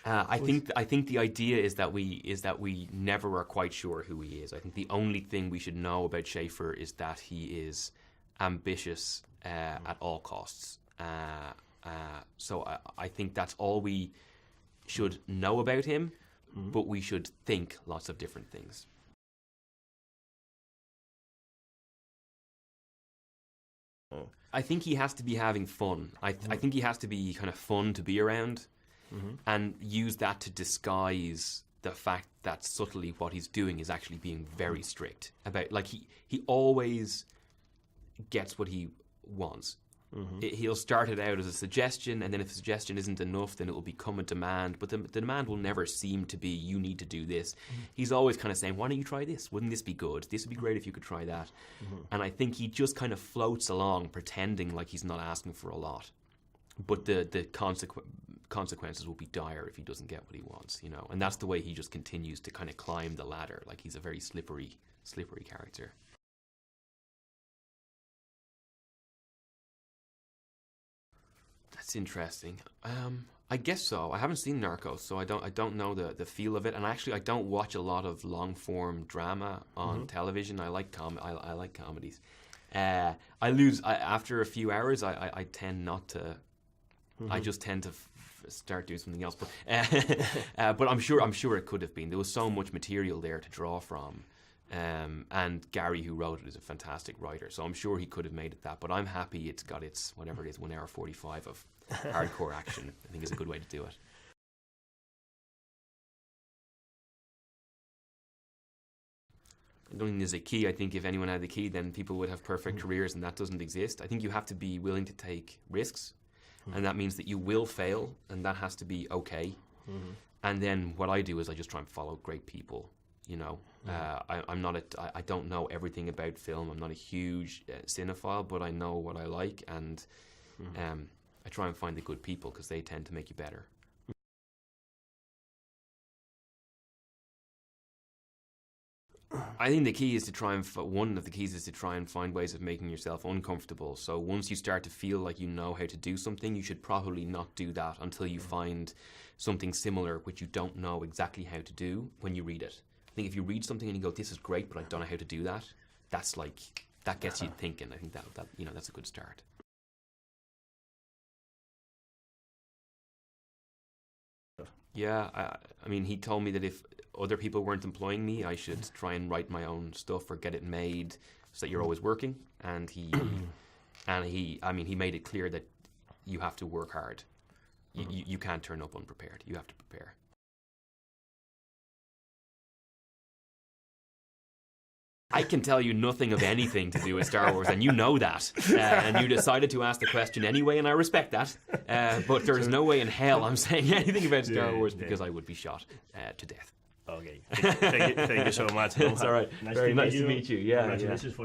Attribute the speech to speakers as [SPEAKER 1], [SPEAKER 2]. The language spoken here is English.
[SPEAKER 1] I think the idea is that we never are quite sure who he is. I think the only thing we should know about Schaffer is that he is ambitious at all costs. So I think that's all we should know about him, but we should think lots of different things. I think he has to be having fun. I think he has to be kind of fun to be around, and use that to disguise the fact that subtly what he's doing is actually being very strict about. Like he always gets what he wants. He'll start it out as a suggestion, and then if the suggestion isn't enough, then it will become a demand. But the demand will never seem to be, you need to do this. He's always kind of saying, why don't you try this? Wouldn't this be good? This would be great if you could try that. And I think he just kind of floats along, pretending like he's not asking for a lot. But the consequences will be dire if he doesn't get what he wants, you know. And that's the way he just continues to kind of climb the ladder. Like he's a very slippery character. That's interesting. I guess so. I haven't seen Narcos, so I don't know the feel of it. And actually, I don't watch a lot of long form drama on television. I like I like comedies. After a few hours. I tend not to. I just tend to start doing something else. But I'm sure it could have been. There was so much material there to draw from. And Gary, who wrote it, is a fantastic writer, so I'm sure he could have made it that. But I'm happy it's got its, whatever it is, 1 hour 45 of hardcore action. I think is a good way to do it. I don't think there's a key. I think if anyone had the key, then people would have perfect careers, and that doesn't exist. I think you have to be willing to take risks, and that means that you will fail, and that has to be okay. And then what I do is I just try and follow great people. You know, I don't know everything about film. I'm not a huge cinephile, but I know what I like, and I try and find the good people because they tend to make you better. I think the key is to try and one of the keys is to try and find ways of making yourself uncomfortable. So once you start to feel like you know how to do something, you should probably not do that until you find something similar which you don't know exactly how to do when you read it. I think if you read something and you go, this is great, but I don't know how to do that, that gets you thinking. I think that that's a good start. Yeah, I mean, he told me that if other people weren't employing me, I should try and write my own stuff or get it made so that you're always working. And he made it clear that you have to work hard. You can't turn up unprepared. You have to prepare. I can tell you nothing of anything to do with Star Wars, and you know that. And you decided to ask the question anyway, and I respect that. But there is no way in hell I'm saying anything about Star Wars because I would be shot to death.
[SPEAKER 2] Okay. Thank you so much.
[SPEAKER 1] It's all right. Very nice to meet you. Yeah.
[SPEAKER 2] Congratulations for